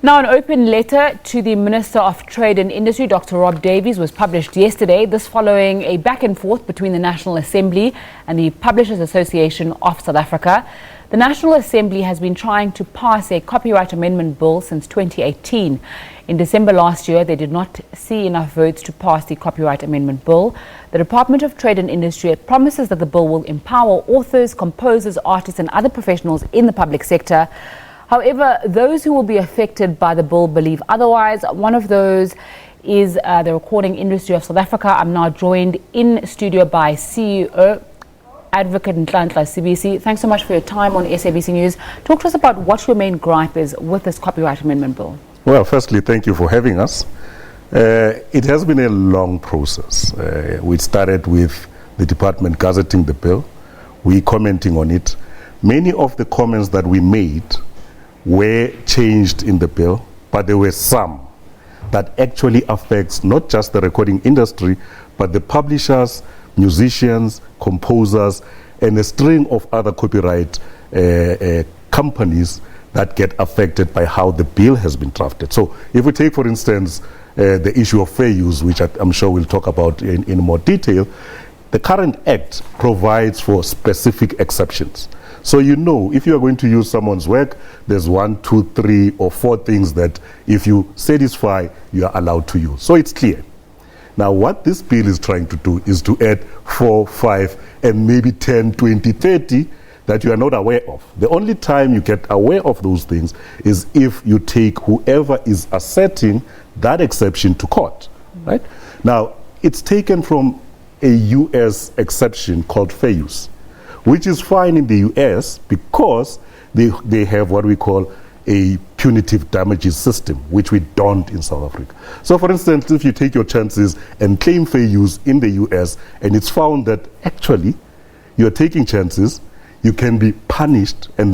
Now, an open letter to the Minister of Trade and Industry, Dr. Rob Davies, was published yesterday, this following a back and forth between the National Assembly and the Publishers Association of South Africa. The National Assembly has been trying to pass a copyright amendment bill since 2018. In December last year, they did not see enough votes to pass the copyright amendment bill. The Department of Trade and Industry promises that the bill will empower authors, composers, artists and other professionals in the public sector. However, those who will be affected by the bill believe otherwise. One of those is the recording industry of South Africa. I'm now joined in studio by CEO, Advocate Nhlanhla Sibisi. Thanks so much for your time on SABC News. Talk to us about what your main gripe is with this copyright amendment bill. Well, firstly, thank you for having us. It has been a long process. We started with the department gazetting the bill. We commenting on it. Many of the comments that we made were changed in the bill, but there were some that actually affects not just the recording industry, but the publishers, musicians, composers, and a string of other copyright companies that get affected by how the bill has been drafted. So if we take, for instance, the issue of fair use, which I'm sure we'll talk about in more detail, the current act provides for specific exceptions. So you know, if you are going to use someone's work, there's 1, 2, 3, or 4 things that if you satisfy, you are allowed to use. So it's clear. Now, what this bill is trying to do is to add 4, 5, and maybe 10, 20, 30 that you are not aware of. The only time you get aware of those things is if you take whoever is asserting that exception to court, right? Now, it's taken from a US exception called fair use, which is fine in the US because they have what we call a punitive damages system, which we don't in South Africa. So for instance, if you take your chances and claim fair use in the US and it's found that actually you're taking chances, you can be punished and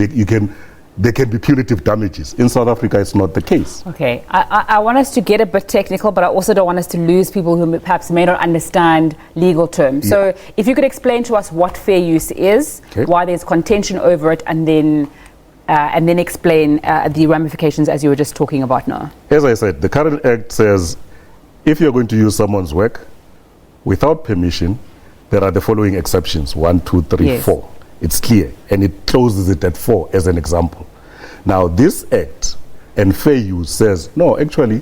there can be punitive damages. In South Africa, it's not the case. Okay, I want us to get a bit technical, but I also don't want us to lose people who perhaps may not understand legal terms. Yeah. So if you could explain to us what fair use is, okay, why there's contention over it, and then explain the ramifications as you were just talking about now. As I said, the current act says if you're going to use someone's work without permission, there are the following exceptions, 1, 2, 3, yes, 4. It's clear, and it closes it at 4 as an example. Now, this act and fair use says, no, actually,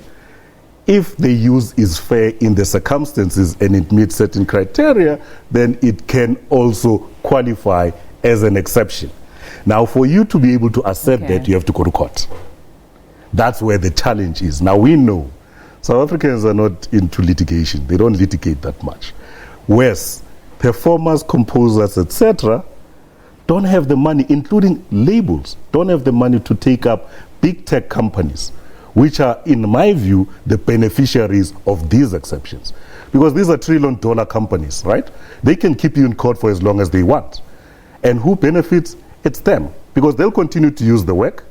if the use is fair in the circumstances and it meets certain criteria, then it can also qualify as an exception. Now, for you to be able to assert that, you have to go to court. That's where the challenge is. Now, we know South Africans are not into litigation. They don't litigate that much. Whereas performers, composers, etc., don't have the money, including labels, don't have the money to take up big tech companies, which are, in my view, the beneficiaries of these exceptions. Because these are trillion-dollar companies, right? They can keep you in court for as long as they want. And who benefits? It's them, because they'll continue to use the work.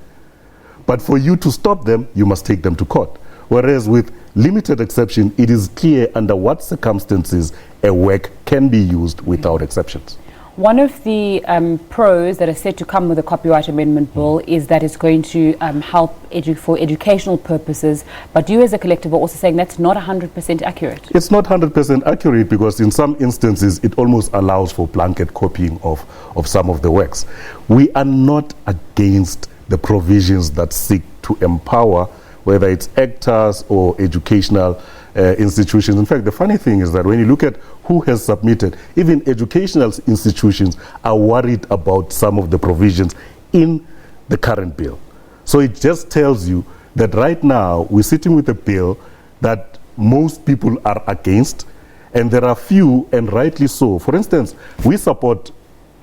But for you to stop them, you must take them to court. Whereas with limited exception, it is clear under what circumstances a work can be used without exceptions. One of the pros that are said to come with the copyright amendment bill is that it's going to help for educational purposes, but you as a collective are also saying that's not 100% accurate. It's not 100% accurate because in some instances it almost allows for blanket copying of some of the works. We are not against the provisions that seek to empower, whether it's actors or educational institutions. In fact, the funny thing is that when you look at who has submitted, even educational institutions are worried about some of the provisions in the current bill. So it just tells you that right now we're sitting with a bill that most people are against, and there are few, and rightly so. For instance, we support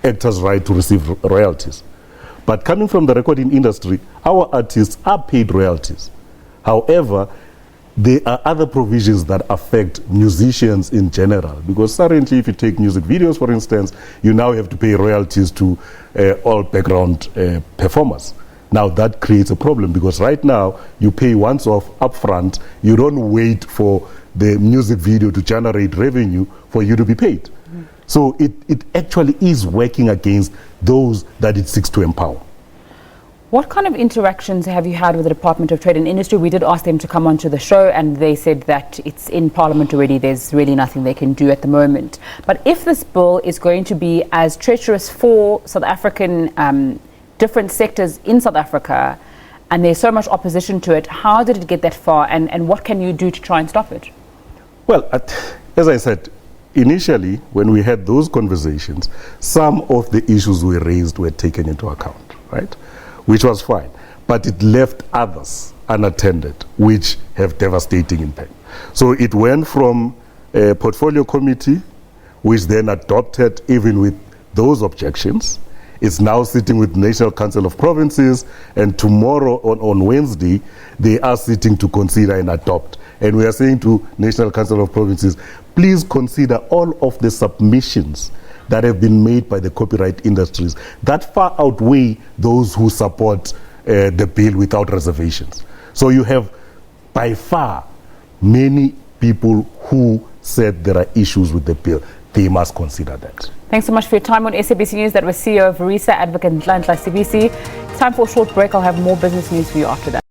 actors' right to receive royalties. But coming from the recording industry, our artists are paid royalties. However, there are other provisions that affect musicians in general, because currently if you take music videos, for instance, you now have to pay royalties to all background performers. Now that creates a problem because right now you pay once off upfront, you don't wait for the music video to generate revenue for you to be paid. Mm-hmm. So it actually is working against those that it seeks to empower. What kind of interactions have you had with the Department of Trade and Industry? We did ask them to come onto the show and they said that it's in Parliament already. There's really nothing they can do at the moment. But if this bill is going to be as treacherous for South African different sectors in South Africa, and there's so much opposition to it, how did it get that far, and what can you do to try and stop it? Well, as I said, initially, when we had those conversations, some of the issues we raised were taken into account, right? Which was fine. But it left others unattended, which have devastating impact. So it went from a portfolio committee, which then adopted even with those objections. It's now sitting with National Council of Provinces, and tomorrow on Wednesday, they are sitting to consider and adopt. And we are saying to National Council of Provinces, please consider all of the submissions that have been made by the copyright industries that far outweigh those who support the bill without reservations. So you have by far many people who said there are issues with the bill. They must consider that. Thanks so much for your time on SABC News. That was CEO of RISA, Advocate Nhlanhla Sibisi. It's time for a short break. I'll have more business news for you after that.